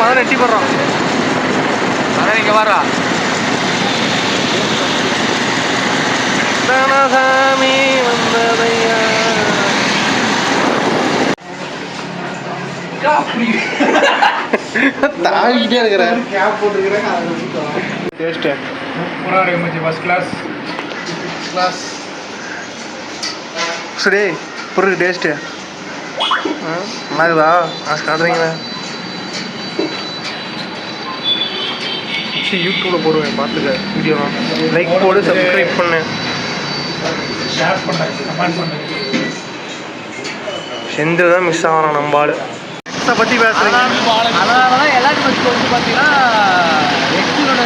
அதான் எட்டி போடுறோம். அதான் இங்கே வர்றா சாமி வந்ததையா. தாவிக்கிட்டே இருக்கிறேன். கேப் போட்டுருக்கிறேன். டேஸ்ட்டு ஃபர்ஸ்ட் கிளாஸ் கிளாஸ் சரி பொருள் டேஸ்ட்டு நல்லாக்குதா? நான் காட்டுறீங்களா? யூடியூப்பில் போடுவேன், பார்த்துக்க வீடியோ. லைக் போடு, சப்ஸ்கிரைப் பண்ணு, ஷேர் பண்ணேன், கமெண்ட் பண்ணேன். செஞ்சு தான் மிஸ் ஆகிறான் நம்ம ஆள். எக்ஸை பற்றி பேசுகிறேன். அதனால தான் எல்லாத்தையும் வச்சு வந்து பார்த்தீங்கன்னா எக்ஸோட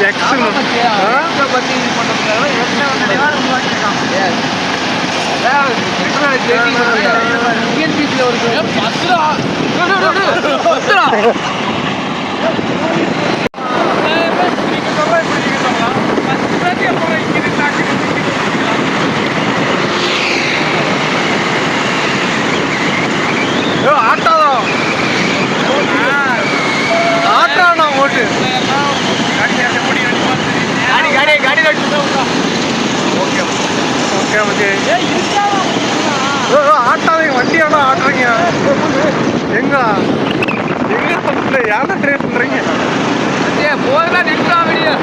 எக்ஸை பற்றி இது பண்ணுறதுக்காக இந்தியன் பீச்சில் ஒரு ஓட்டு ஓகே ஓகே மச்சி. ஆட்டாதீங்க, வண்டி ஆட்டா ஆட்டுறீங்க. எங்க எங்க யாரை ட்ரை பண்ணுறீங்க? போதுனா நிற்கலாம் வெளியே.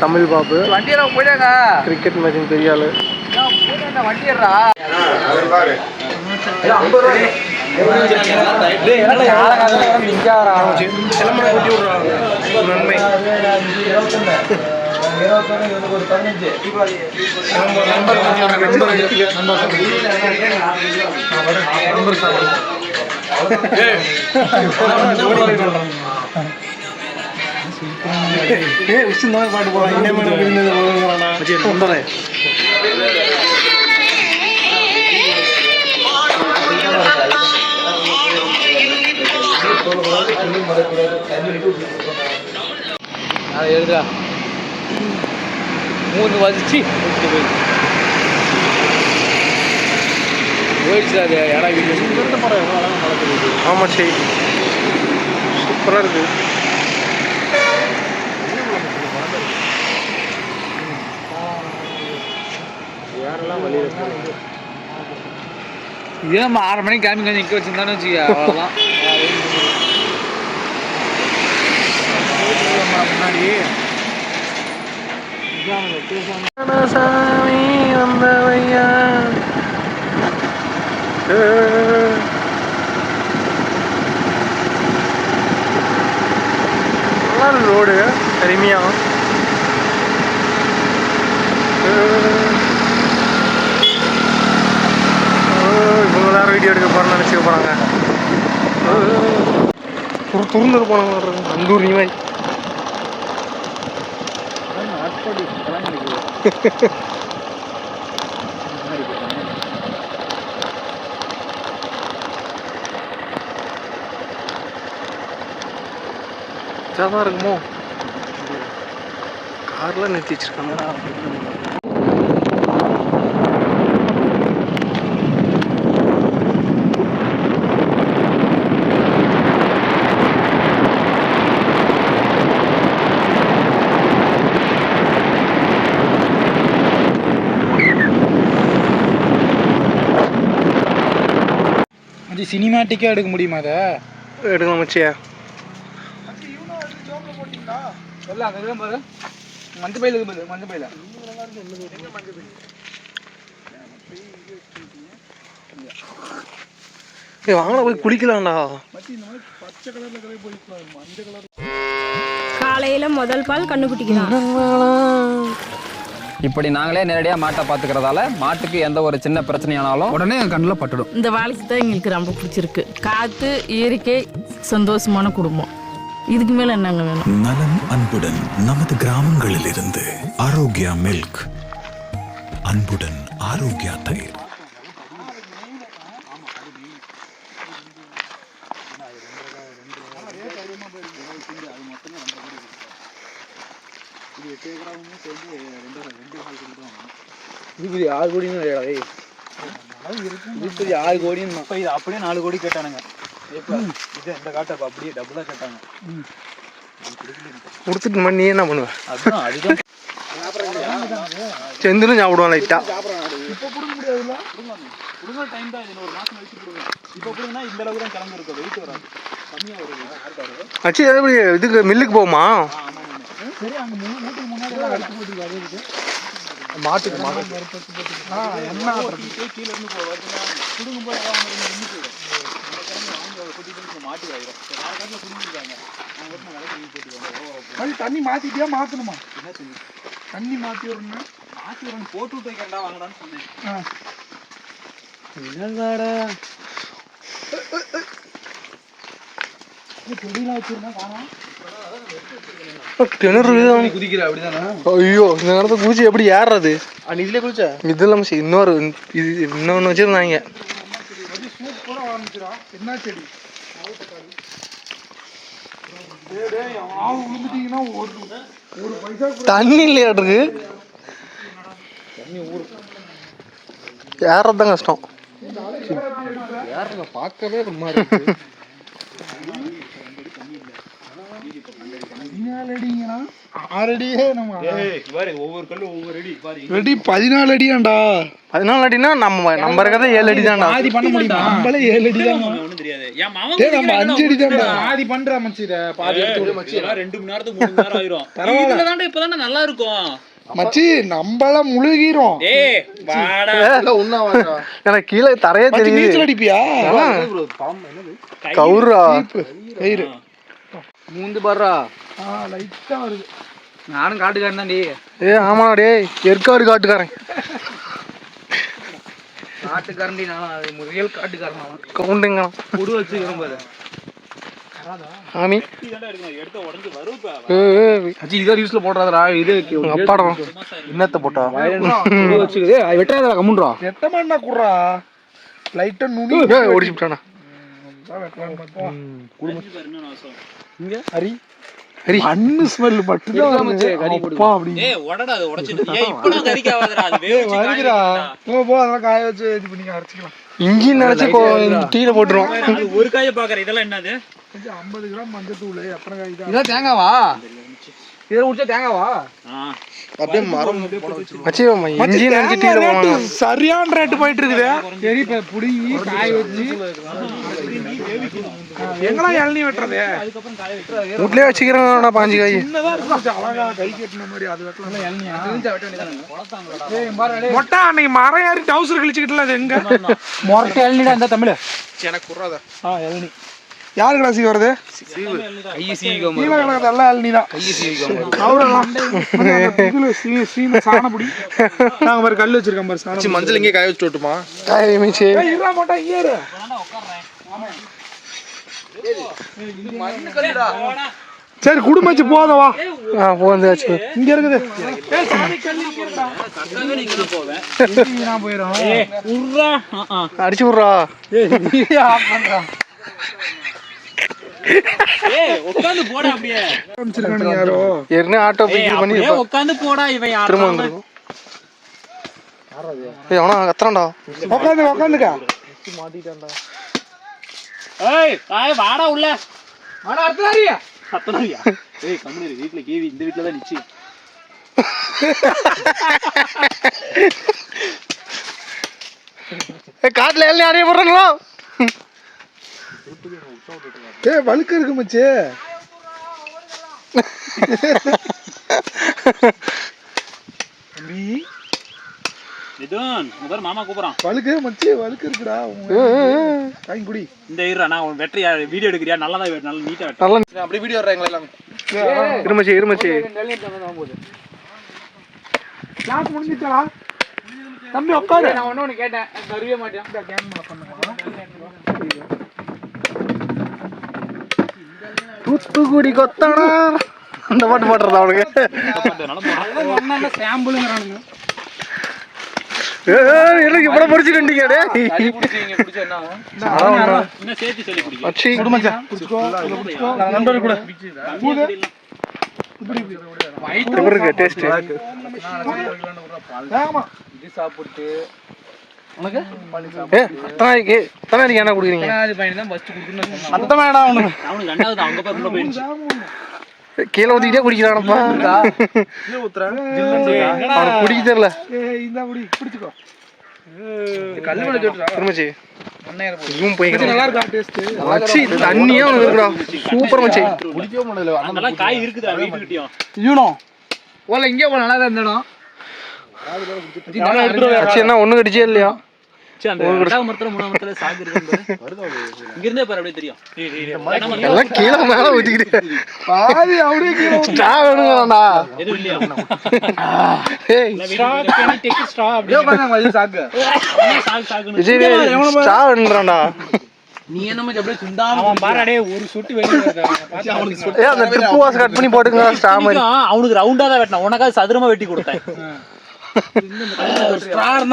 தமிழ் பாபு வண்டியெல்லாம் போயிட்டாங்க. கிரிக்கெட் மேட்சிங் பெரிய ஆளு. வண்டியா நன்மை பாட்டு போறேன். எழுதுடா 3 வச்சு போயிடுச்சு. அது ஏன்னா வீட்டு ஆமாம் சரி, சூப்பராக இருக்கு. யாரெல்லாம் வழியில் இதே நம்ம 6 மணிக்கு கிளம்பி கொஞ்சம் நிற்க வச்சுருந்தானு வச்சுக்க, அவ்வளோதான். முன்னாடி சாமி வந்தவையா. நல்லா ரோடு அருமையாக. இவங்க தான் வீடியோ எடுக்க போகிறேன்னு நினச்சிக்க போகிறாங்க. துருந்துரு போனாங்க அந்தூர் நீ மாதிரி. தான் இருக்குமோ கார்லாம் நிறுத்தி வச்சிருக்காங்க. சினிமாட்டிக்காக எடுக்க முடியுமா? அதை எடுக்கலாம் மச்சியா. சொல்ல அங்கே பாரு, மஞ்சள் பையில இருக்கு, மஞ்சள் பையில வாங்கினா போய் குளிக்கலாம்டா. பச்சை கலர்ல போய் மஞ்சள் கலர் காலையில் முதல் பால் கண்ணுக்குட்டிக்கு தான். இப்படி நாங்களே நேரடியாக மாட்டை பார்த்துக்கிறதால மாட்டுக்கு எந்த ஒரு சின்ன பிரச்சனையானாலும் உடனே என் கண்ணில் பட்டுடும். இந்த வாழ்க்கை தான் எங்களுக்கு ரொம்ப பிடிச்சிருக்கு. காற்று, இயற்கை, சந்தோஷமான குடும்பம். இதுக்கு மேலே என்னங்க வேணும்? நலம் அன்புடன் நமது கிராமங்களில் இருந்து ஆரோக்கியா மில்க், அன்புடன் ஆரோக்கியா தயிர். இது 6 கோடின்னு இது 6 கோடின்னு இப்போ இது அப்படியே 4 கோடி கேட்டானுங்க. இது இந்த காட்டை அப்படியே டபுளாக கேட்டாங்க. கொடுத்துட்டு நீ என்ன பண்ணுவ? அதுதான் அதுதான் செந்துன்னு சாப்பிடுவான் லைட்டா. இப்போ கொடுக்க முடியாதுல்ல, கொடுங்க டைம் தான். இது ஒரு மாதம் கழிச்சு கொடுங்க. இப்போ கொடுங்கன்னா இந்த அளவுக்கு தான் கிளம்பி இருக்கும், வெயிட் வராது, கம்மியாக வருது. அச்சு எப்படி இதுக்கு மில்லுக்கு போகுமா? சரி, அங்கே மூட்டுக்கு முன்னாடி அடிச்சு போட்டுருக்கு. மாட்டுக்கு என்ன கீழே இருந்து கொடுக்கும்போது மாட்டு ஆயிரும். வேற காட்டில் குடிஞ்சிருக்காங்க. அவங்க போட்டுருக்காங்க. தண்ணி மாத்திட்டியா மாத்தணுமா? என்ன தண்ணி? தண்ணி மாத்தி வரணும். மாற்றி வரணும், போட்டு விட்டு வைக்கிறா வாங்கடான்னு சொன்னேன். செடியெல்லாம் வச்சிருந்தா காணோம். கிணறு குதிக்கிற அப்படிதானே? ஐயோ, இந்த நேரத்தை குதிச்சு எப்படி ஏறுறது? இதுல குளிச்ச இது இல்லாம இன்னொரு இன்னொன்னு வச்சிருந்தாங்க. சூப்பரா ஆரம்பிச்சிடும். என்ன செடி? விழுந்துட்டீங்கன்னா ஒரு பைசா தண்ணி இல்லையாட்டுருக்கு. ஏறதான் கஷ்டம். பார்க்கவே ரொம்ப இருக்கு. 14 அடிங்கன்னா 6 அடியே நம்ம ஒவ்வொரு கல்லு ஒவ்வொரு அடி பாரு. ரெடி 14 அடியாண்டா. 14 அடினா நம்ம இருக்கிறத 7 அடி தான்டா. ஆதி பண்ண முடியுமா? நம்மளே 7 அடி தான். ஒண்ணும் தெரியாது. ஏன் மாமா நம்ம 5 அடி தான்டா. ஆதி பண்ற மச்சி இத பாதி எடுத்து விடு மச்சி. 2 மணி நேரத்துக்கு 3 மணி நேரம் ஆயிரும். இதுல தான்டா இப்பதானே நல்லா இருக்கும் மச்சி. நம்மள முழுகிரோம். டேய் வாடா. உண்ணா வாடா. எனக்கு கீழ தரையே தெரியுது. நீச்சல் அடிப்பியா? கவுரா கயிறு மூந்து பாறா. லைட்டா வருது. நானும் காட்டுக்காரன் தான். ஆமாடா டேய், ஏற்காடு காட்டுக்காரன். காட்டுக்காரன்டி நான் ரியல் காட்டுக்காரன். கவுண்டுங்க குடு வச்சுக்கிறேன் பாரு. ஆமி எடுத்து உடஞ்சு வருப்பா. அச்சி இத யூஸ்ல போடுறதடா. இது அப்பாடா என்னத்த போட்டா வச்சுக்குது. வெட்டறதா கம்முன்றா. எட்டமாண்ணா குறா. லைட்டா நுனி ஓடிச்சு விட்டானா. இங்க ஹரி ஹரி அன்னு ஸ்மெல் மட்டும் தான் வந்து கறி போடுப்பா அப்படி. ஏய் உடடா அது உடைச்சிட்டு. ஏய் இப்போலாம் கறிக்கு ஆவாதடா. அது வேவிச்சு வருதுடா. போ அதெல்லாம் காய வச்சு இது பண்ணி அரைச்சிக்கலாம். இங்கி நினைச்சு டீல போட்டுறோம். ஒரு காய பாக்குற. இதெல்லாம் என்னது? 50 கிராம் மஞ்சள் தூள். எத்தனை காய் தான்? இதெல்லாம் தேங்காவா? இதெல்லாம் உரிச்ச தேங்காவா? அப்படியே மரம் அச்சி இஞ்சி நினைச்சு டீல போடுறாங்க. சரியான ரேட் போயிட்டு இருக்குது. சரி இப்ப புடிங்கி காய வச்சு எங்கடா இளநீ வெட்டுறது? அதுக்கப்புறம் காய வைக்கிறது. வீட்லயே வச்சுக்கிறேன் 5 காய். சின்னதா இருக்கு. அழகா கை கட்டின மாதிரி அது வெட்டலாம். இளநியா தெரிஞ்சா வெட்ட வேண்டியதானே. குளத்தாங்கடா. ஏய் பாரு. மொட்டை அன்னைக்கு மரம் ஏறி டவுசர் கிழிச்சுக்கிட்டல. அது எங்க மொரட்டை இளநிடா இந்த தமிழ். எனக்கு குறாத. இளநீ யாருக்கு ராசி வருது? ஐய சீவிகம். கீழ கிடக்குது எல்லாம் இளநீ தான். ஐய சீவிகம். அவரெல்லாம் இதுல சீன சாணபுடி. நாங்க பாரு கல் வச்சிருக்கோம் பாரு சாணபுடி. மஞ்சள் இங்கே காய வச்சு விட்டுமா? காய மிச்சு. ஏய் இருடா மொட்டை இங்க இரு. சரி குடும்பச்சு போத வா. போந்தாச்சு. இங்க இருக்குது. ஏய் சாமி கல்லி போறடா. கட்டாவே நீங்க போவேன். நான் போயிரோம். உர்ரா. அடிச்சு விடுறா. ஏய் நீ ஆஃப் பண்றா. ஏய் உட்கார்ந்து போடா அப்படியே. காமிச்சிருக்கானே யாரோ. ஏர்னே ஆட்டோ பிக் பண்ணி அப்படியே உட்கார்ந்து போடா. இவன் யாரோ திரும்ப வந்துரும். ஏய் அவனா கத்துறான்டா. உட்காந்துக்க. மாட்டிட்டான்டா. ஏய் காய் வாடா உள்ள. வாடா அர்த்தனாரியா. அர்த்தனாரியா. ஏய் கம்முனு இரு. வீட்ல கேவி இந்த வீட்ல தான் நிச்சி. ஏய் காட்ல எல்லாம் அடைய போறானுடா. ஏய் வழுக்க இருக்கு மச்சி. தம்பி நிதன் முதர் மாமா கூப்பிடுறான். வழுக்கு மச்சி வழுக்கு இருக்குடா. காய் குடி. இந்த இருடா நான் வெட்டறியா வீடியோ எடுக்கறியா? நல்லா தான் நல்லா நீட்டா வெட்ட. நல்லா அப்படியே வீடியோ வர்றாங்களா எல்லாம். இருமச்சி கிளாஸ் முடிஞ்சிச்சா தம்பி உட்காரு. நான் ஒண்ணு கேட்டேன், தருவே மாட்டேன். இந்த கேன் மேல பண்ணுங்க. தூத்துக்குடி கொத்தானா அந்த பாட்டு பாடுறதா அவனுக்கு? சாம்பிளுங்கிறானுங்க. எனக்கு இவ்வளோ முடிச்சுட்டீங்க நண்பர் கூட டேஸ்ட் சாப்பிட்டு என்ன குடிக்கிறீங்க? கீழே ஊத்திக்கிட்டே குடிக்கிறானப்பா. குடிக்க தெரியல. தண்ணியா இருக்குடா. சூப்பர் மச்சி. இங்கே போல நல்லா தான் இருந்தோம். என்ன ஒண்ணு கடிச்சே இல்லையா? எல்லாம் கீழே மேல ஊத்திக்கிட்டு நீ என்ன ஒரு சுட்டு கட் பண்ணி போட்டுங்க. அவனுக்கு ரவுண்டா தான் வெட்டினா, உனக்காக சதுரமா வெட்டி கொடுத்தேன்.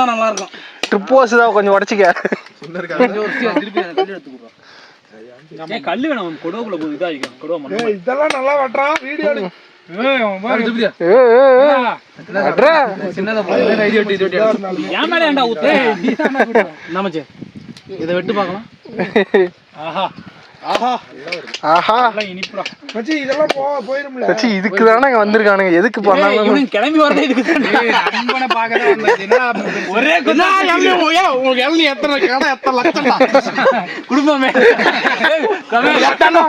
நல்லா இருக்கும். ட்ரிப் வாஸ் தான் கொஞ்சம் உடச்சிக்க. கல்லு வேணும் கொடுவக்குள்ள போய் இதாகும். கொடுவ இதெல்லாம் நல்லா வெட்டுறான் வீடியோ. இதை வெட்டு பார்க்கலாம். இதுக்கு தானே வந்திருக்கானுங்க. எதுக்கு பண்ணாங்க? கிளம்பி வரதே இதுக்கு. குடும்பமே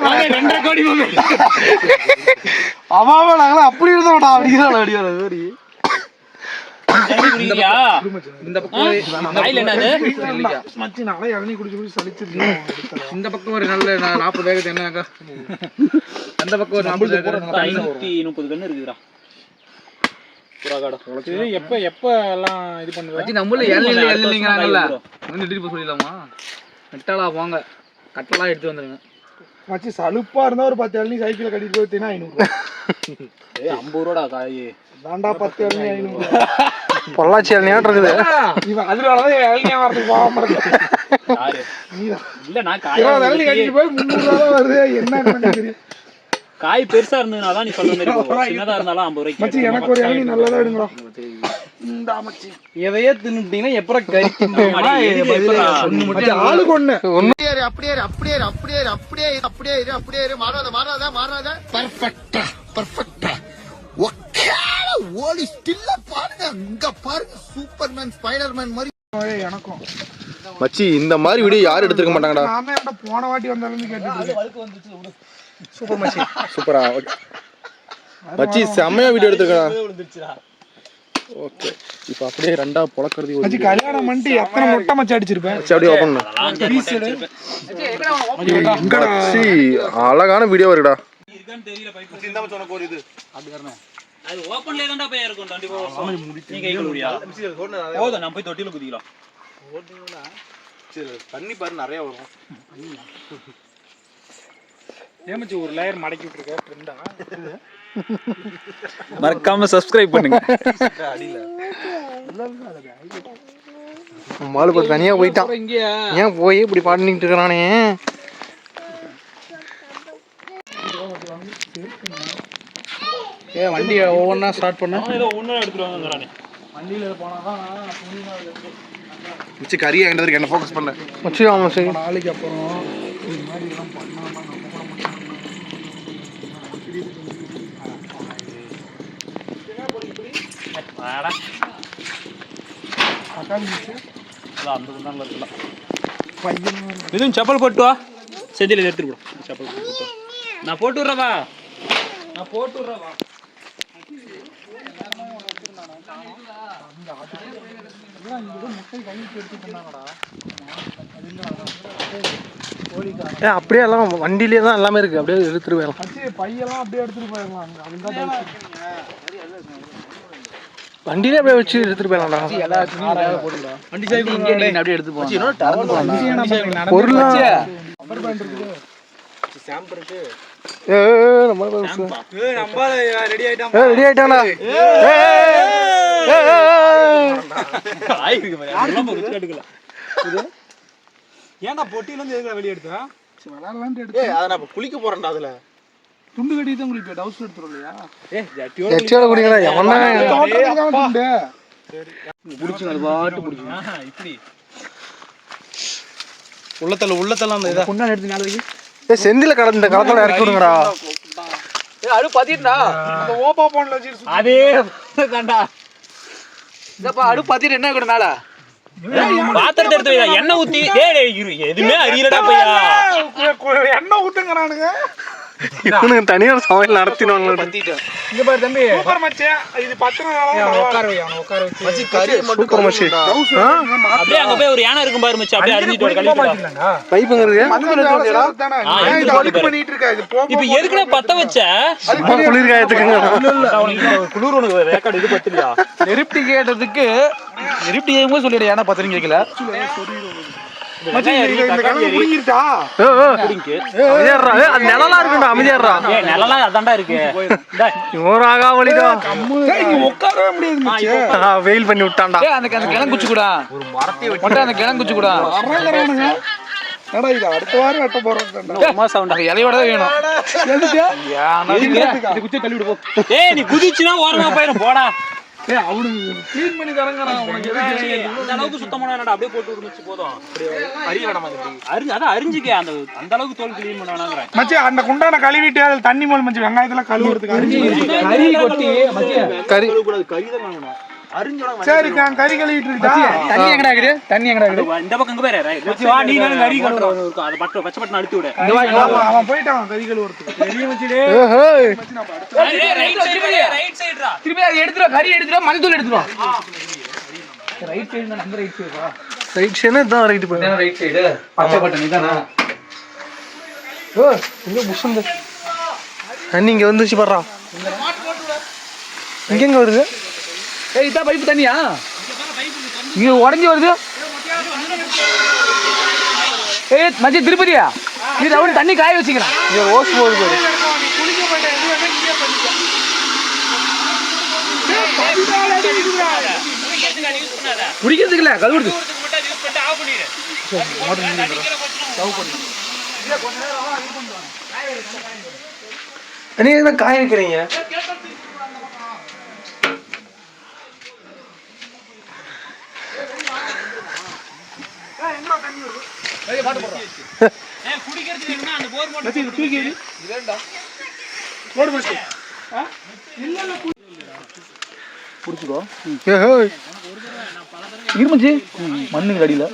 2.5 கோடி அவாவ நாங்களா அப்படி இருந்தோம்டா. அப்படி இந்த பக்கம் ஒரு நல்ல 40 வேகத்தை என்ன அந்த பக்கம் ஒரு 530 கண்ணு இருக்குதுடா. எப்ப எல்லாம் இது பண்ணுவாங்க? நம்மள எல்லிங்கிறாங்கல்ல, சொல்லிடலாமா? நெட்டாலா போங்க, கட்டெல்லாம் எடுத்து வந்துருங்க. மச்சி சலுப்பா இருந்தா ஒரு 10 இளநீ சைக்கிள் கட்டிட்டு போயிட்டீங்கன்னா 500. 50 ரூபாடா காய் தாண்டா 10 இளநீ 500. பொள்ளாச்சி இளநியாட்டு இருக்குது. இவன் அதனாலதான் இளநியா வரதுக்கு போகாம இருக்கு. இல்ல நான் இளநீ கட்டிட்டு போய் 300 ரூபா வருது. என்ன தெரியும்? காய் பெருசா இருந்ததுனால நீ சொல்ற மாதிரி போகும். சின்னதா இருந்தாலும் 50 ரூபாய்க்கு. மச்சி எனக்கு ஒரு இளநீ நல்லதா எடுங்கடா. இந்த மச்சி எதையே தின்னுட்டீங்கன்னா எப்பற கறி ஆளுக்கு ஒண்ணு அப்படியே மாறாத பர்ஃபெக்ட்டா ஓடி ஸ்டில்ல பாருங்க. இங்க பாருங்க, சூப்பர்மேன் ஸ்பைடர்மேன் மாதிரி. எனக்கும் மச்சி இந்த மாதிரி வீடியோ யாரும் எடுத்துக்க மாட்டாங்கடா. நாம என்ன போன வாட்டி வந்தாலும் கேட்டுட்டு. சூப்பர் மச்சி, சூப்பரா. மச்சி செம்மையா வீடியோ எடுத்துக்கடா. ஓகே, இப்போ அப்படியே ரெண்டா பொளக்கறதி. மச்சி கல்யாணம் பண்ணிட்டு எத்தனை மொட்டை மச்சி அடிச்சிருப்பேன். மச்சி அப்படியே ஓபன் பண்ணு. மச்சி அழகான வீடியோ வருடா. இருக்கான்னு தெரியல. பைப் இந்த மச்சி உனக்கு ஒரு இது அதுக்காரனே அது ஓபன்ல தான்டா போய் இருக்கும். 24 நீ கை கழுவியா? போதும், நான் போய் தொட்டில குதிக்கலாம். ஓடுறீங்களா? சரி, தண்ணி பாரு நிறைய வரும். ஏமச்சி ஒரு லேயர் மடக்கி விட்டுருக்க ட்ரெண்டா. மறக்காம சப்ஸ்கிரைப் பண்ணுங்க. மாலு போட்டு தனியா போயிட்டான். ஏன் போய் இப்படி பாடிட்டு இருக்கிறானே? வண்டி ஒவ்வொன்றா ஸ்டார்ட் பண்ண ஏதோ ஒண்ணா எடுத்துருவாங்கங்கறானே. வண்டியில போனாதான் மச்சி கறி ஆண்டதுக்கு என்ன ஃபோக்கஸ் பண்ணல. மச்சி ஆமா சரி. நாளைக்கு அப்புறம் இந்த மாதிரி எல்லாம் பண்ணாம வாடா அந்த குண்டான்ல இருக்கலாம். இதுவும் செப்பல் போட்டு வா. செதில எடுத்துட்டு போ. செப்பல் போட்டு நான் போட்டு விடுறவா. அப்படியே எல்லாம் வண்டியிலே தான் எல்லாமே இருக்கு, அப்படியே எடுத்துட்டு போயிடலாம். பையெல்லாம் அப்படியே எடுத்துட்டு போயிடலாம் அங்க. அதுதான் வண்டியிலே அப்படியே வச்சு எடுத்துட்டு போயிடலாம்டா. வண்டி சாவி அப்படியே எடுத்து போவோம். பொருள் ரெடி ஆயிட்டானா? ஏன்டா பொட்டியில இருந்து எதுக்கு வெளியே எடுத்தா? குளிக்க போறேன்டா அதுல துண்டு கட்டி தான் குளிப்பேன். டவுஸ் எடுத்துறோம் இல்லையா? எச்சோட குடிங்களா? எவனா துண்டு புடிச்சு அது பாட்டு புடிச்சு இப்படி உள்ளத்தல அந்த இத பொண்ணா எடுத்து நாளைக்கு செந்தில கடந்த காலத்துல இறக்கி விடுங்கடா. அடு பாத்திட்டா அந்த ஓபா போன்ல வச்சிரு. அதே தான்டா. இதப்பா அடு பாத்திட்டு என்ன கூட மேல பாத்திரத்தை எடுத்து எண்ணெய் ஊத்தி எதுவுமே அறியலடா பையா. எண்ணெய் ஊத்துங்கறானுங்க. இவனுக்கு தனியா சமையல் நடத்தினவங்க. இங்க பாரு தம்பி, சூப்பர் மச்சி. இது பத்திரனால உட்கார வை, அவன உட்கார வச்சு. மச்சி கறி மட்டும் சூப்பர் மச்சி. அப்படியே அங்க போய் ஒரு யானை இருக்கும் பாரு மச்சி, அப்படியே அரிஞ்சிட்டு வர கழிச்சுடா. பைப்புங்கிறது இது வலிக்கு பண்ணிட்டு இருக்க. இது போ. இப்போ எதுக்குடா பத்த வச்ச? சும்மா குளிர் காயத்துக்குங்க. குளிர் உனக்கு ரெக்கார்ட் இது பத்தலையா? நெருப்டி கேட்டதுக்கு நெருப்டி கேக்கும்போது சொல்லிடு, ஏன்னா பத்திரம் கேட்கல. மச்சி இந்த கலங்க புடிங்கிட்டா. அமைதியாடுறா. அது நிழலா இருக்குடா, அமைதியாடுறா. ஏய் நிழலா அதான்டா இருக்கு. டேய் இவராக வலிடா. ஏய் இங்க உட்காரவே முடியாது மச்சி. வெயில் பண்ணி விட்டான்டா. ஏய் அந்த கிழங்கு குச்சி கூட ஒரு மரத்தை வெட்டி அந்த கிழங்கு குச்சி கூட அரங்கறானுங்க. என்னடா இது அடுத்த வாரம் வெட்ட போறோம்டா. அம்மா சவுண்ட் இலையோட தான் வேணும். எதுக்கு? இது குச்சி தள்ளி விடு போ. ஏய் நீ குதிச்சினா ஓரமா போயிரும் போடா. ஏய் அவனுக்கு க்ளீன் பண்ணி தரங்கறான். உனக்கு எதுக்கு அந்த அளவுக்கு சுத்தமான என்னடா அப்படியே போட்டு விடுச்சு போதும். அப்படியே அரிய வேணாம் அது அத அரிஞ்சிக்க அந்த அளவுக்கு தோல் க்ளீன் பண்ண வேணாங்கறேன். மச்சி அந்த குண்டான கழுவிட்டு அதுல தண்ணி மேல மச்சி வெங்காயத்துல கழுவுறதுக்கு கறி கொட்டி மச்சி கறி கூடாது, கறி தான் வாங்கணும். அரிஞ்சோட சரி கறி கழுவிட்டு இருக்கா. தண்ணி எங்கடா இருக்குது? தண்ணி எங்கடா இருக்குது? இந்த பக்கம் இங்க பாரு. மச்சி வா நீ நான் கறி கட்டறோம். அது பட்ட பச்சை பட்டன் அழுத்தி விடு. அவன் போய்ட்டான் கறி கழுவுறதுக்கு. பெரிய மச்சி டேய். ஏய் மச்சி நான் அடுத்து ரைட் சைடுடா. திருப்பி அதை எடுத்துறோம். கறி எடுத்துறோம். மஞ்சள் எடுத்துறோம். ரைட் சைடு தான். அந்த ரைட் சைடு வா. ரைட் சைடு தான் ரைட் போய். ரைட் சைடு பச்சை பட்டன் இதானா? ஓ இங்க புஷ்ங்க. தண்ணி இங்க வந்துச்சு பாறா. இங்க எங்க வருது? ஏய் இதா பைப் தண்ணியா? இங்க உடைஞ்சு வருது. ஏய் மச்சி திருப்பதியா? இது அவன் தண்ணி காய வச்சிக்கறான். இங்க ரோஸ் போகுது பாரு. குடிக்கிறதுக்கு இல்ல கழுவுறது. நீ என்ன காய வைக்கிறீங்க? குடிக்கிறதுக்கு வேணும்னா அந்த போர் போட்டு தூக்கி எடு. இதேண்டா. போடு மச்சி. இல்ல இல்ல புடிச்சுக்கோ. ஏய் இருமச்சி மண்ணுக்கு அடியில.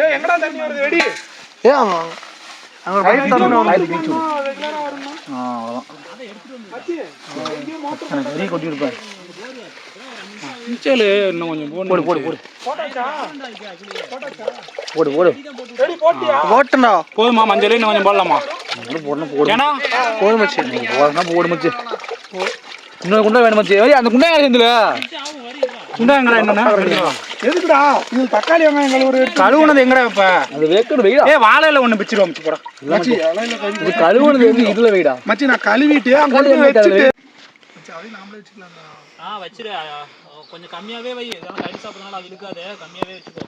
ஏய் எங்கடா தண்ணி வருது வெடி? ஏய் அங்க பைப் தண்ணி வந்து பீச் விடு. அவ்வளவுதான். அதை எடுத்துட்டு வந்து மச்சி எங்க மோட்டர் வெடி கொட்டி இருப்பேன். நிச்சல இன்னும் கொஞ்சம் போடு போடு போடு. போட்டாச்சா? போடு போடு. ரெடி போட்டியா? போட்டனா. போதுமா மஞ்சள் இன்னும் கொஞ்சம் போடலாமா? போடணும் போடு. ஏனா போடு மச்சி. போடுனா போடு மச்சி. இன்னொரு குண்டா வேணும் மச்சி. ஏய் அந்த குண்டா ஏந்துல. குண்டா எங்கடா என்னன்னா? எதுக்குடா? இது தக்காளி வெங்காயம் கழுவுனது எங்கடா இப்ப? அது வேக்கடு வெயிடா. ஏய் வாழையில ஒண்ணு பிச்சிடுவோம் மச்சி போடா. மச்சி இலையில கழுவி. இது கழுவுனது வந்து இதுல வெயிடா. மச்சி நான் கழுவிட்டு அங்க கொண்டு வச்சிட்டு மச்சி அதை நாமளே வெச்சுக்கலாம்டா. வச்சிரு. கொஞ்சம் கம்மியாவே வை. இதெல்லாம் கறி சாப்பிடுறதுனால அது இருக்காது. கம்மியாவே வச்சுக்கோ.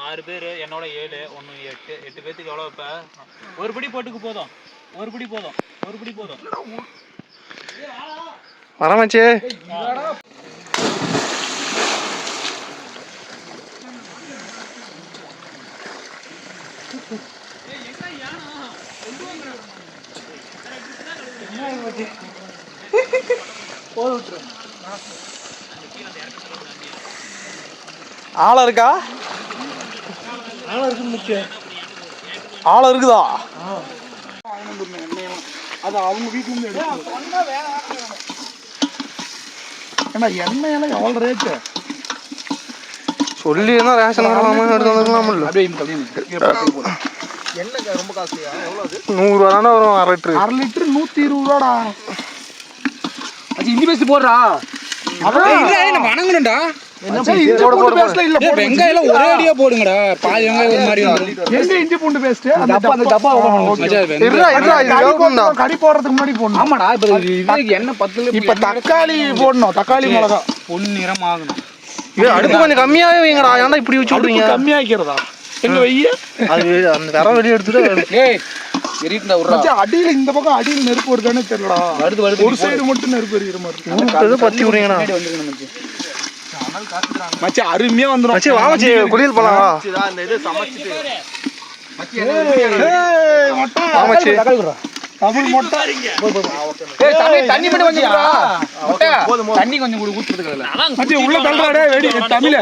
6 பேர் என்னோட 7 1 8 பேத்துக்கு எவ்வளவு இப்ப? ஒரு பிடி போட்டுக்கு போதும். ஒரு பிடி போதும். ஒரு பிடி போதும். வர மச்சி. ஆளா இருக்கா? ஆளா இருக்கு முக்கிய. ஆளா இருக்குதா? அது அவங்க வீட்ல இருந்து எடுத்து. ஏன்னா எண்ணெயெல்லாம் எவ்வளோ ரேட்டு சொல்லி என்ன ரேஷன் எடுத்து வந்துக்கலாம்ல. அப்படியே போதும். எண்ணெய் ரொம்ப காஸ்ட்லியா? எவ்வளோ அது? 100 ரூபா தானே வரும் 1/2 லிட்டரு. 1/2 லிட்டரு 120 ரூபாடா. அது இஞ்சி பேஸ்ட் போடுறா. வணங்கணும்டா. வெங்காயம் ஒரே அடியா போடுங்கடா. பாதி வெங்காயம் ஒரு மாதிரி எங்க இஞ்சி பூண்டு பேஸ்ட் கறி போடுறதுக்கு முன்னாடி போடணும். ஆமாடா இப்ப எண்ணெய் 10. இப்ப தக்காளி போடணும். தக்காளி மிளகா பொன்னிறம் ஆகணும். அடுப்பு கொஞ்சம் கம்மியாவே வைங்கடா. ஏன்டா இப்படி வச்சு விடுறீங்க? கம்மியாக்கிறதா? எங்க வெய்ய அது அந்த தர வெளியே எடுத்துட்டு அடியில இந்த பக்கம் அடியில நெருப்பு வருதானே தெரியலடா. ஒரு சைடு மட்டும் நெருப்பு எரியுற மாதிரி பத்தி விடுறீங்கடா. மச்சி அருமையா வந்துடும். மச்சி வா மச்சி குளியல் போலாம். இந்த இது சமைச்சிட்டு மச்சி தமிழ் மொட்டை தண்ணி மட்டும் கொஞ்சம் தண்ணி கொஞ்சம் ஊத்துறதுக்கு உள்ள தள்ளுறாடே வெடி தமிழ்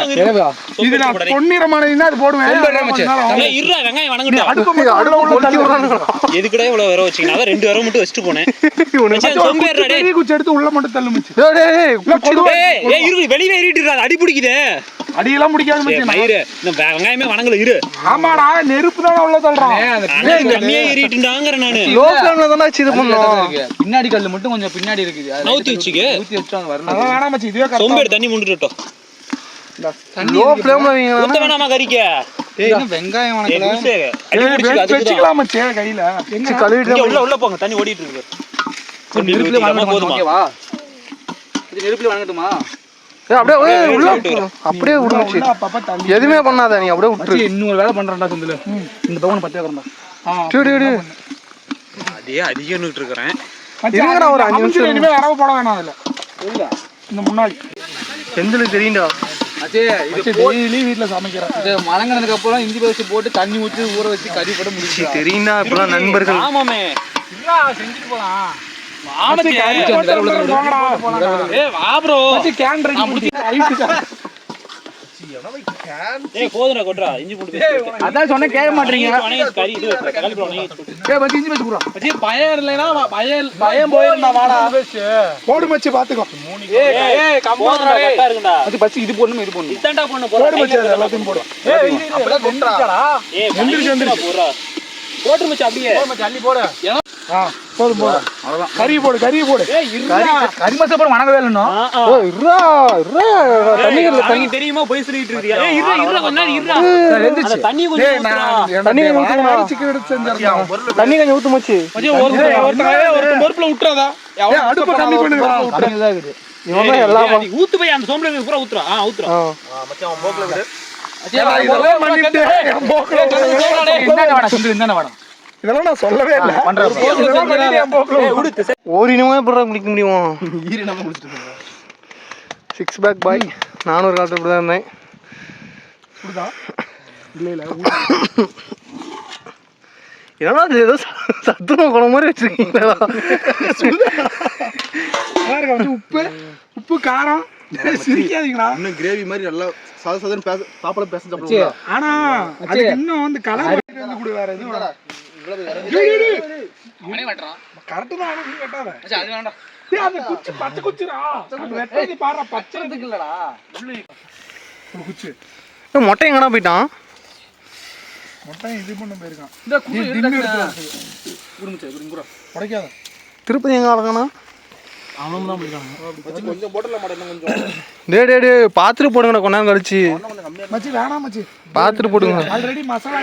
இது நான் பொன்னிறமானதுன்னா அது போடுவேன். எதுக்குடா இவ்வளவு வர வச்சீங்கன்னா 2 வர மட்டும் வச்சுட்டு போனேன். குச்சி எடுத்து உள்ள மட்டும் தள்ளு மச்சி. வெளியே ஏறிட்டு அடி பிடிக்குதே. அடியெல்லாம் பிடிக்காது மச்சி. மயிறு வெங்காயமே வணங்கல இரு. ஆமாடா நெருப்பு தான் உள்ள தள்ளுறான். கம்மியா ஏறிட்டுங்கற நானு லோ ஃப்ளேம்ல தான இது பண்ணோம். பின்னாடி கல்லு மட்டும் கொஞ்சம் பின்னாடி இருக்குது. நவுத்தி வச்சுக்கு. ஊத்தி வச்சா வரணும். அத வேணாம் மச்சி. இதுவே கரெக்ட்டா. சொம்பேடு தண்ணி முண்டுட்டோம். லோ ஃப்ளேம்ல வைங்க. ஊத்த வேணாமா கறிக்க. இன்னும் வெங்காயம் வணக்கல. அடி பிடிச்சு அதுக்கு வெச்சிக்கலாம் மச்சி கையில. எங்க கழுவிட்டு உள்ள போங்க. தண்ணி ஓடிட்டு இருக்கு. நெருப்புல வணங்கணும். ஓகேவா? இது நெருப்புல வணங்கட்டுமா? அப்படியே உள்ள அப்படியே விடுச்சு. எதுவுமே பண்ணாத நீ அப்படியே விட்டு. இன்னொரு வேலை பண்றேன்டா செந்தில். இந்த பவுன் 10 வரேன்டா. அதே அதிகம்னுட்டு இருக்கறேன். இருங்கடா ஒரு 5 நிமிஷம். இனிமே வரவு போட வேணாம் அதுல. இல்ல. இந்த முன்னாடி செந்திலுக்கு தெரியும்டா. அச்சே இது டெய்லி வீட்ல சமைக்கிறேன். இது மலங்கனதுக்கு அப்புறம் இஞ்சி பேஸ்ட் போட்டு தண்ணி ஊத்தி ஊற வச்சு கறி போட முடிச்சு. தெரியும்டா இப்பலாம் நண்பர்கள். ஆமாமே. இல்ல செஞ்சிட்டு போலாம். அதான் சொன்ன கேட்க மாட்டீங்க. பயம் போயிருந்தா வாடா போடு மச்சி பாத்துக்கோ. இது போடணும் இது போடணும் போடு மச்சி எல்லாத்தையும் போடு. போட்டு மச்சி அப்படியே அள்ளி போடு. போதும் போதும் அவ்வளவுதான். கறி போடு கறி போடு. கறி மசாலா போட வணங்கவே இல்லைன்னா தண்ணி தெரியுமா போய் சொல்லிட்டு இருக்கியா? தண்ணி கொஞ்சம் சிக்கன் எடுத்து செஞ்சிருக்கேன். தண்ணி கொஞ்சம் ஊத்து மச்சி. பொறுப்புல விட்டுறாதா? அடுப்பு கம்மி பண்ணுங்க. இவன் எல்லாம் ஊத்து போய் அந்த சோம்பல பூரா ஊத்துறா. ஊத்துறா மச்சான் அவன் போக்ல விடு. இதெல்லாம் நான் சொல்லவே இல்லை. ஓரினமா எப்படி குடிக்க முடியும்? 6 பேக் பாய். நானும் ஒரு காலத்துல இப்படிதான் இருந்தேன். ஏன்னா அது ஏதோ சத்துணவு குணம் மாதிரி வச்சிருக்கீங்களா? உப்பு காரம் சிரிக்காதீங்களா? இன்னும் கிரேவி மாதிரி நல்லா சாதம் சாப்பாடு பேச சாப்பிடுவோம். ஆனா அது இன்னும் வந்து கலர் கூட வேற எதுவும் கரெக்ட் தான். அந்த குச்சி பச்சை குச்சிரா வெட்டி பாடுற பச்சைக்கு இல்லடா. குச்சி மொட்டை எங்கடா போயிட்டான்? மொட்டை இது பண்ண போயிருக்கான். உடைக்காத. திருப்பதி எங்க அழகானா? கொஞ்சம் போட்டல மாட்டேன் கொஞ்சம். டே பாத்துட்டு போடுங்கடா கொஞ்ச நேரம் கழிச்சு. மச்சி வேணாம் மச்சி பாத்துட்டு போடுங்க. ஆல்ரெடி மசாலா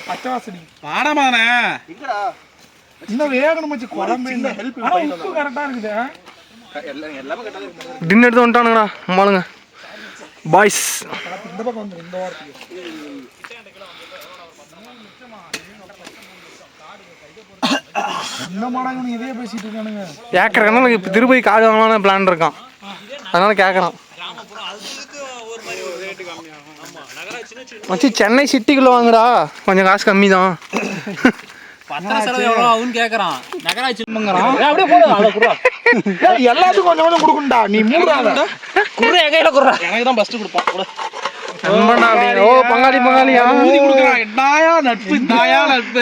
பச்சை வாசனை வாடாமானே. இல்லடா இன்னும் வேகணும் மச்சி. குழம்பு இந்த ஹெல்ப் உப்பு கரெக்டா இருக்குது. எல்லாமே கரெக்டா இருக்கு. டின்னர் எடுத்து வந்துட்டானுங்கடா அம்மாளுங்க பாய்ஸ். இந்த பக்கம் வந்து இந்த வாரத்துக்கு என்ன மாடாங்க நீ இதே பேசிட்டு இருக்கானுங்க. ஏக்கர் கணக்கு இப்போ திருப்பதி காடு வாங்கலாம்னு பிளான் இருக்கான். அதனால கேட்குறான் மச்சி. சென்னை சிட்டிக்குள்ள வாங்குடா கொஞ்சம் காசு கம்மி தான். எல்லாத்துக்கும் கொஞ்சம் கொஞ்சம் கொடுக்கணும்டா. நீ மூடாத. எனக்கு தான் ஃபர்ஸ்ட் கொடுப்பான். நண்பனா அப்படிங்க. ஓ பங்காளியா ஊதி கொடுக்குறான். என்னயா நட்பு, என்னயா நட்பு.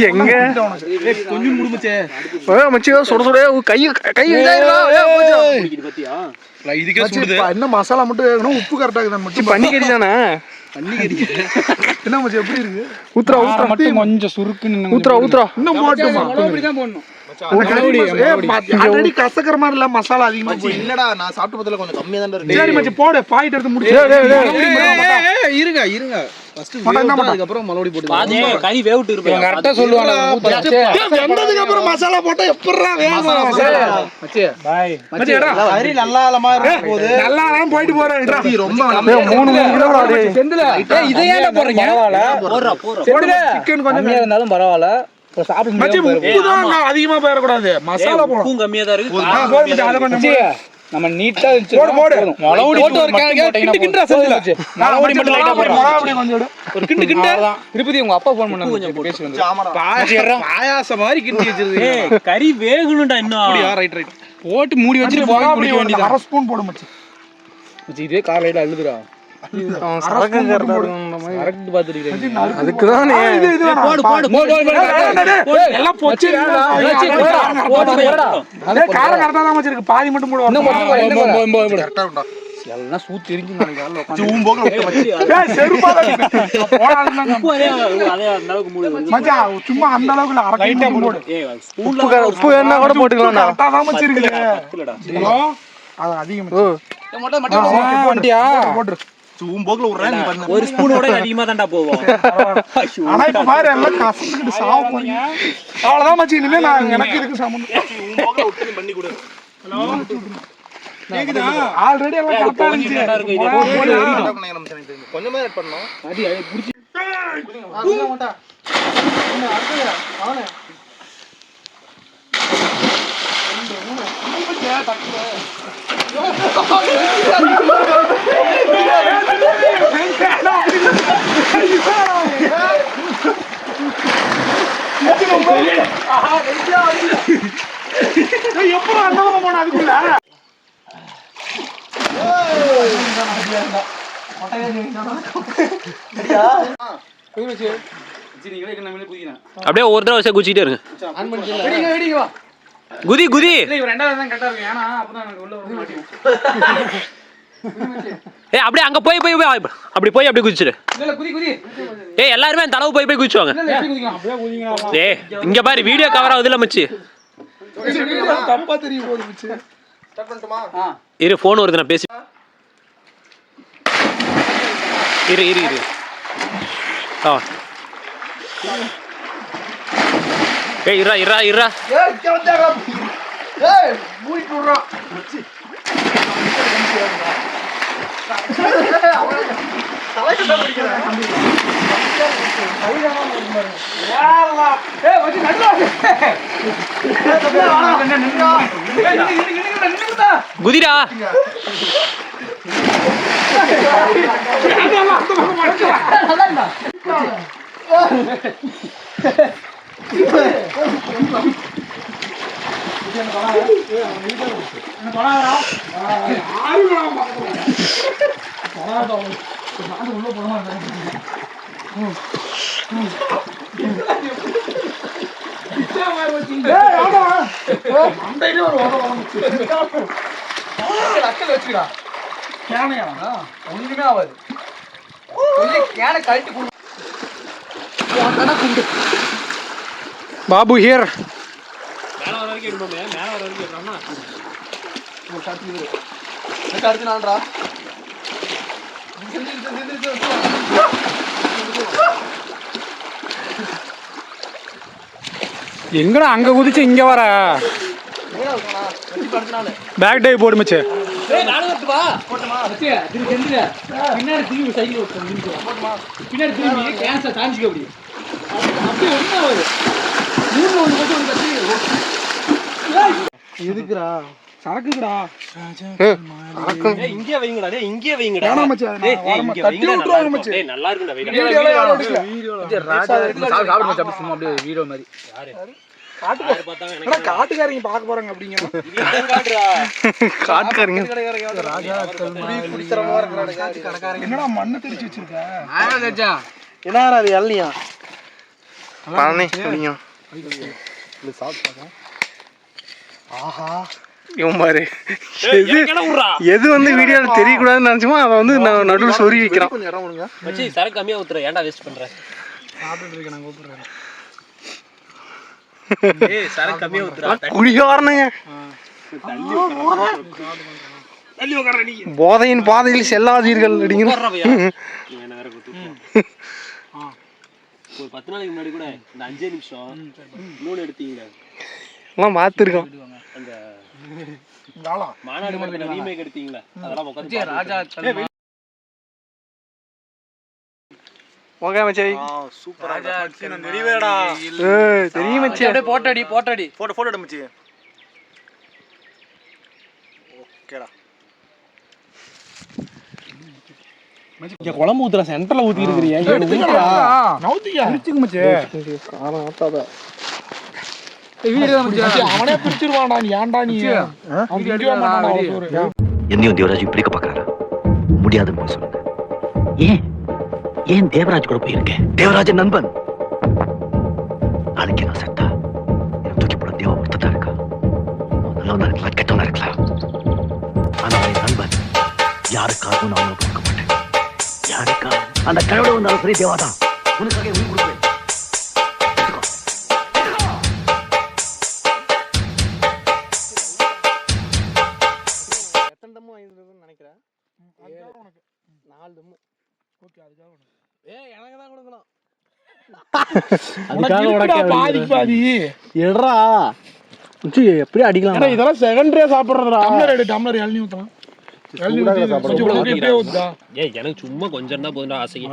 எங்க கொஞ்சம் குடும்பச்சே. மச்சி சுட கை இதாயிருவா. இதுக்கே சுடுது. என்ன மசாலா மட்டும் வேகணும், உப்பு கரெக்டா இருக்குதான் மட்டும். பன்னிக்கறி தானே? என்ன மச்சி எப்படி இருக்கு? ஊத்துறா மட்டும் கொஞ்சம் சுருக்குன்னு ஊத்துறா இன்னும் போட்டுமா? இப்படிதான் போடணும். ஆல்ரெடி கசக்கிற மாதிரி இல்ல, மசாலா அதிகமா போய். இல்லடா நான் சாப்பிட்ட பத்தில கொஞ்சம் கம்மியா தான் இருக்கு. சரி மச்சி போடு, பாயிண்ட் எடுத்து முடிச்சு. இருங்க ஃபர்ஸ்ட் அதுக்கப்புறம் மறுபடி போட்டு பாதே கறி வேவுட்டு இருப்பேன். கரெக்டா சொல்லுவாங்க. வெந்ததுக்கு அப்புறம் மசாலா போட்டா எப்பறா வேகும்? மச்சி பாய் மச்சி எடா கறி நல்லா ஆலமா இருக்கும் போது நல்லா போயிட்டு போறேன்டா. ரொம்ப 3 கிலோ டேய். செந்தில இதை ஏன்டா போறீங்க? போறா சிக்கன் கொஞ்சம் கம்மியா இருந்தாலும் பரவாயில்ல. சாப்பிட மச்சி உப்பு தான் அதிகமா போயிட கூடாது, மசாலா போடும். உப்பும் கம்மியா தான் இருக்கு. போடு மச்சி, அத கொஞ்சம் நம்ம நீட்டா போடு. மொளவுடி போட்டு ஒரு கிண்டு செந்தில மொளவுடி மட்டும் லைட்டா போடுறோம். மொளவுடி கொஞ்சம் எடு. ஒரு கிண்டு திருப்பதி உங்க அப்பா ஃபோன் பண்ணாங்க பேசி வந்து பாயாசம் மாதிரி கிண்டி வச்சிருக்கீங்க. கறி வேகணும்டா இன்னும். அப்படியா? ரைட் போட்டு மூடி வச்சிட்டு போக குடிக்க வேண்டியது. 1/2 ஸ்பூன் போடு மச்சி. மச்சி இதே கார் லைட்டா அழுதுடா. சரக்கு கரெக்டா இருக்கும். கரெக்ட் பாத்துட்டீங்க. அதுக்கு தானே எல்லாம் பொச்சி காரம் கரெக்டா தான் மச்சி இருக்கு, பாதி மட்டும் போடு. கரெக்ட்டா உண்டா. எல்லாம் சூத்து தெரிஞ்சு நாளைக்கு ஜூம் போக விட்டு மச்சி. அதே அந்த அளவுக்கு மூடு. மச்சா சும்மா அந்த அளவுக்கு இல்ல, 1/2 கிலோ போடு. ஸ்பூன்ல உப்பு வேணா கூட போட்டுக்கலாம்டா. கரெக்டா தான் மச்சி இருக்குது. இல்லடா. அது அதிகம் மச்சி. வண்டியா போடு. ஜூம் போகல விடுறேன் நீ பண்ணு. ஒரு ஸ்பூனோட அதிகமா தான்டா போவோம். ஆனா இப்ப பாரு எல்லாம் கசக்கிட்டு சாவ போறீங்க. அவ்வளவுதான் மச்சி, இனிமே நான் எனக்கு இதுக்கு சம்பந்தம். ஜூம் போகல விட்டு நீ பண்ணி கொடு. ஆல்ரெடி எல்லாம் கரெக்டா இருந்துச்சு. கொஞ்சமா ஆட் பண்ணனும். எப்போ அண்ணாம போன அதுக்குள்ள அப்படியே ஒரு தடவை வச்சா குச்சிட்டே இருங்க. குதி ஏய் அப்படியே அங்க போய் அப்படி போய் குதிச்சிரு. ஏய் எல்லாரும் அந்த அளவு போய் குதிச்சுவாங்க. ஏய் இங்க பாரு வீடியோ கவர் ஆகுதுல மச்சி. தப்பா தெரியும் போது மச்சி. ஸ்டார்ட் பண்ணட்டுமா? இரு ஃபோன் வருது நான் பேசி. இரு ஆ ஏய் இறா ஏய் இங்க வந்தாடா. ஏய் மூடி குடுறா மச்சி. தலையில பிடிக்கறா. யாரா? ஏய் மச்சி நடுவா. நின்னுடா. குதிடா. ஒண்ணுமே ஆகாது. கேன கழட்டி கொடு. பாபு ஹியர். மேல வர வரைக்கும் எடுப்போமே. மேல வர வரைக்கும் எடுறோம்னா ஒரு ஷாட் இது. எனக்கு அடுத்து நான்டா. எங்கடா அங்க குதிச்சு இங்க வர? பேக் டைவ் போடு மச்சி. ஏய் நானு வரட்டு வா. போடுமா மச்சி. இது செந்தில. பின்னாடி திரும்பி சைக்கிள் ஓட்டு நிமிஷம். போடுமா. பின்னாடி திரும்பி கேன்சல் தாண்டிக்க அப்படி. அப்படி ஒண்ணா வரு. மூணு ஒண்ணு மட்டும் வந்து கட்டி. எதுக்குடா? சரக்குடா. ஏய் இங்கே வைங்கடா. டேய் இங்கே வைங்கடா. வேணாம் மச்சி. டேய் இங்கே தட்டி விட்டுறாங்க மச்சி. டேய் நல்லா இருக்குடா வைடா. வீடியோல யாரோ எடுக்கல. சாப்பிடு மச்சி. அப்படி சும்மா அப்படியே வீடியோ மாதிரி. யாரு? காட்டுக்காரங்க பார்க்க போறாங்க அப்படிங்கிறோம். காட்டுக்காரங்க என்னடா மண்ணு தெரிச்சு வச்சிருக்க? என்ன அது எல்லையா பழனி இல்லையா? ஆஹா இவன் பாரு எது வந்து வீடியோல தெரியக்கூடாதுன்னு நினைச்சுமோ அதை வந்து நான் நடுவில் சொறி வைக்கிறான். சரக்கு கம்மியா ஊத்துற, ஏன்டா வேஸ்ட் பண்ற? சரக்கு கம்மியா ஊத்துற, குடிகாரனுங்க. போதையின் பாதையில் செல்லாதீர்கள் அப்படிங்கிற ஒரு 10 நாளைக்கு முன்னாடி கூட இந்த 5 நிமிஷம் நூல் எடுத்தீங்களா எல்லாம் பார்த்துருக்கோம். அந்த மாநாடு படத்துல ரீமேக் எடுத்தீங்களா, அதெல்லாம் உட்கார்ந்து ஓகே மச்சி. சூப்பரா நிறைவேடா தெரியும் மச்சி. அப்படியே போட்டோடி போட்டோ எடு மச்சி. ஓகேடா குழம்பு ஊத்துற சென்டர்ல ஊத்தி இருக்கிறீங்க. அவனே பிரிச்சிருவான்டா. நீ ஏன்டா நீ என்னையும் தேவராஜ் இப்படிக்க பாக்குறாரா? முடியாதுன்னு போய் சொல்லுங்க. ஏன் தேவராஜ் கூட போயிருக்கேன்? தேவராஜன் நண்பன். நாளைக்கு நான் செத்தா எனக்கு தூக்கி போட தேவ ஒருத்தா இருக்கா. நல்லவனா இருக்கலாம், கெட்டவனா இருக்கலாம். ஆனா என் நண்பன் யாருக்காகவும் நான் அவனை கொடுக்க மாட்டேன். யாருக்கா அந்த கடவுளை வந்தாலும் சரி, தேவாதான் உனக்காக உயிர் கொடுப்பேன். எத்தனை தம்மு வாங்கிருக்குன்னு நினைக்கிறேன்? 4 தம்மு. ஓகே, அதுக்காக உனக்கு. எனக்கு தான் கொடுக்கணும். பாதி பாதி எட்ரா எப்படி அடிக்கலாம்? இதெல்லாம் செகண்டரியா சாப்பிடுறதுடா. டம்ளர் இளநீ ஊத்தலாம். எனக்கு சும்மா கொஞ்சம் தான் போதும் ஆசைக்கு.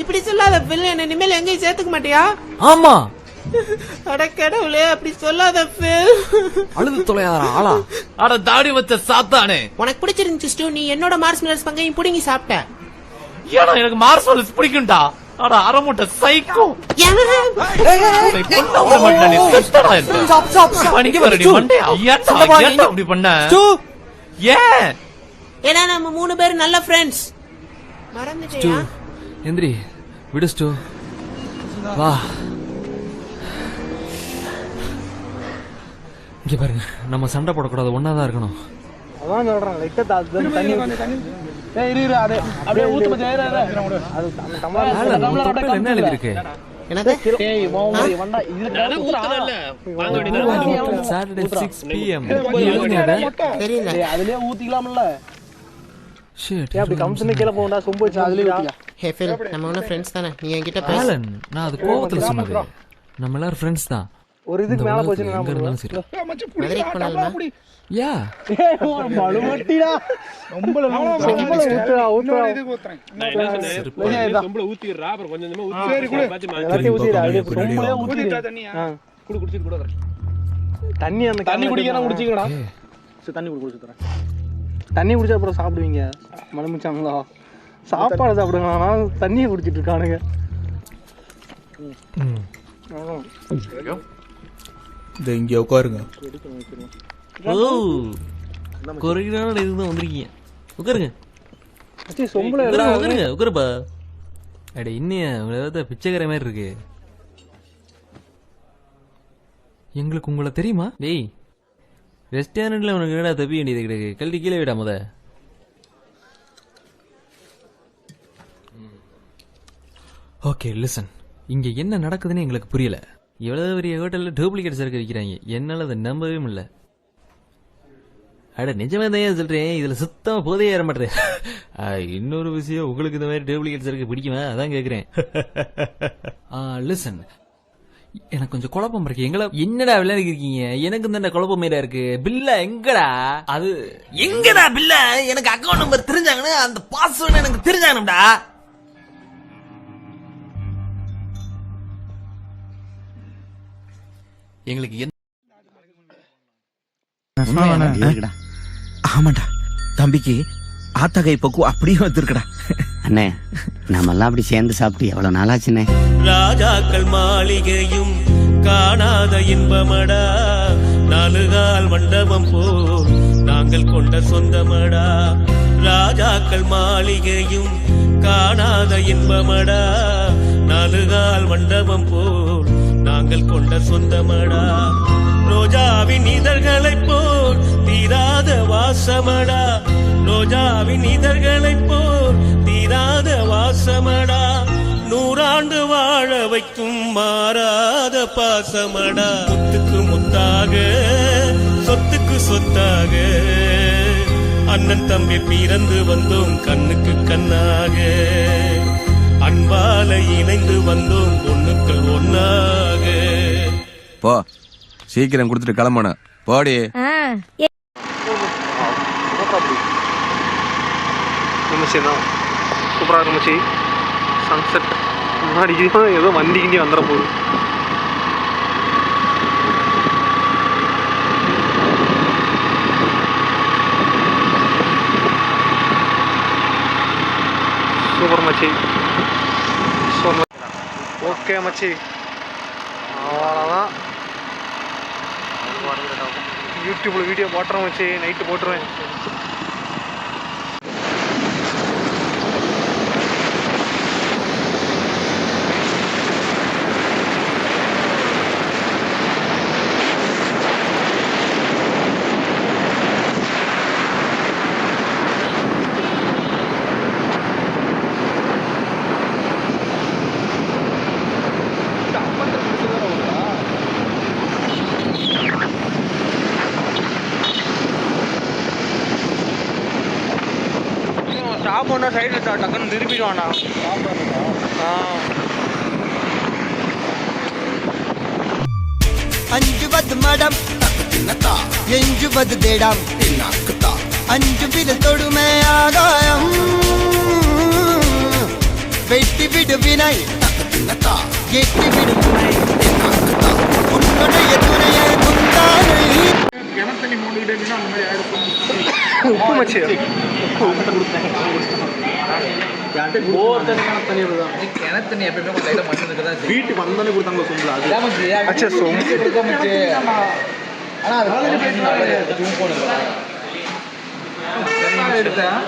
இப்படி சொல்லாத பில், என்ன இனிமேல் எங்கேயும் சேர்த்துக்க மாட்டியா? ஆமா, அட கடவுளே, அப்படி சொல்லாத பில். அழுது தொலையாத ஆளா? அட தாடி வச்ச சாத்தானே, உனக்கு பிடிச்சிருந்துச்சு ஸ்டூ, நீ என்னோட மார்ஸ்மெலர்ஸ் பங்கையும் புடுங்கி சாப்பிட்ட. ஏன்னா எனக்கு மார்சல்ஸ் பிடிக்கும்டா. அட அரமுட்ட சைக்கோ. அப்படி பண்ண ஏன்னா நம்ம 3 பேரும் நல்ல ஃப்ரெண்ட்ஸ். மறந்துட்டியா? எந்திரி விடு ஸ்டூ. வா இங்க பாருங்க, நம்ம சண்டை போடக்கூடாது, ஒன்னாதான் இருக்கணும். அதான் சொல்றேன். லைட்டா தண்ணி அப்படியே ஊத்து மச்சான். என்ன எழுதி இருக்கு? Saturday 6 PM. தெரியல. அதுலயே ஊத்திக்கலாம்ல. ஷிட், அப்படி கம்சனே கீழ போண்டா சொம்பு வச்சு அதுலயே ஊத்தியா. ஹே ஃபில், நம்ம ஒண்ணு ஃப்ரெண்ட்ஸ் தானே, நீ என்கிட்ட பேசு. ஆலன், நான் அது கோவத்துல சொன்னது. நம்ம எல்லாரும் ஃப்ரெண்ட்ஸ் தான். ஒரு இதுக்கு மேல போச்சுன்னா எங்க இருந்தாலும் சரி. மதுரைக்கு போனாலுமா? யா பழுமட்டிடா. ரொம்பல ஊத்துறா சொம்பல ஊத்திடுறா, அப்புறம் கொஞ்சம் கொஞ்சமா ஊத்தி. சரி குடு. எல்லாத்தையும் ஊத்திடா. அப்படியே சொம்பலே ஊத்திடா தண்ணியா. குடு குடிச்சிட்டு கூட வரேன். தண்ணி அந்த தண்ணி குடிக்கறா குடிச்சிங்கடா. சரி தண்ணி குடிச்சு தரேன். தண்ணி குடிச்சா அப்புறம் சாப்பிடுவீங்க. மலமிச்சாங்களா? சாப்பாடு சாப்பிடுங்க, நான் தண்ணியை குடிச்சிட்டு இருக்கானுங்க. இங்க உட்காருங்க. ஓ, கொரினால இருந்து வந்திருக்கீங்க. உட்காருங்க. அச்சி சொம்பல உட்காருங்க உட்காருப்பா. அட இன்னியா உங்களை பிச்சைக்கார மாதிரி இருக்கு. எங்களுக்கு உங்களை தெரியுமா? டேய், ரெஸ்டாரண்ட்ல உனக்கு என்னடா தப்பி வேண்டியது கிடையாது. கழட்டி கீழே விடா முத. ஓகே லிசன், இங்க என்ன நடக்குதுன்னு எங்களுக்கு புரியல. எவ்வளவு பெரிய ஹோட்டல்ல டூப்ளிகேட் சரக்கு விற்கிறாங்க, என்னால அதை நம்பவே முடியல. அட நிஜமே தான் சொல்றேன், இதுல சுத்தமா போதையே ஏற மாட்டேன். இன்னொரு விஷயம், உங்களுக்கு இந்த மாதிரி டூப்ளிகேட் சரக்கு பிடிக்குமா அதான் கேக்குறேன். லிசன், எனக்கு கொஞ்சம் குழப்பம் இருக்கு. எங்களை என்னடா விளையாடி இருக்கீங்க? எனக்கு இந்த குழப்பம் மேல இருக்கு. பில்ல எங்கடா? அது எங்கடா பில்ல? எனக்கு அக்கௌண்ட் நம்பர் தெரிஞ்சாங்கன்னு, அந்த பாஸ்வேர்டு எனக்கு தெரிஞ்சாங்கடா. எங்களுக்கு ஆமாண்டா, தம்பிக்கு ஆத்தகை பக்கு அப்படியே வந்துருக்கடா. அண்ணே நாமெல்லாம் அப்படி சேர்ந்து சாப்பிட்டு எவ்வளவு நாளாச்சுண்ணே. ராஜாக்கள் மாளிகையும் காணாத இன்பமடா, நாலுகால் மண்டபம் போல் நாங்கள் கொண்ட சொந்தமடா. ராஜாக்கள் மாளிகையும் காணாத இன்பமடா, நாலுகால் மண்டபம் போல் நாங்கள் கொண்ட சொந்தமடா. ரோஜாவின் இதழ்களைப் போல் தீராத வாசமடா, ரோஜாவின் இதழ்களைப் போல் தீராத வாசமடா. 100 ஆண்டு வாழ வைக்கும் மாறாத பாசமடா. முத்துக்கு முத்தாக சொத்துக்கு சொத்தாக அண்ணன் தம்பி பிறந்து வந்தோம் கண்ணுக்கு கண்ணாக. அன்பால இணைந்து வந்தோம் ஒண்ணுக்கள் ஒன்னாக. போ சீக்கிரம் கொடுத்துட்டு கிளம்பணும் போடி. சூப்பராக இருந்துச்சு சன்செட். முன்னாடி ஏதோ வண்டி கிண்டி வந்துட போகுது. சூப்பர் மச்சி. ஓகே மச்சி, அவ்வளோதான். யூடியூப்பில் வீடியோ போட்டுறேன் மச்சி, நைட்டு போட்டுருவேன். ஸ்டாப் பண்ணால் சைடில் டக்குன்னு திருப்பிடுவாண்ணா. அஞ்சுவது மடம் எஞ்சுவது தேடம், அஞ்சு விரல் தொடுமே ஆகாயம். வெட்டி விடு வினை எட்டி விடு துணை, உன்னுடைய துணையை முந்தானை. கிணத்தண்ணி மூண்டுகிட்டே அந்த மாதிரி ஆயிடும். உப்பு மச்சி, கிணத்தண்ணி எப்பயுமே கொஞ்சம் லைட்டாக மண்ணு இருக்க தான் வீட்டுக்கு வந்தோடனே கொடுத்தாங்க சொம்பு. அது அச்சா சொம்பு ஆனால் அது எடுத்தேன்.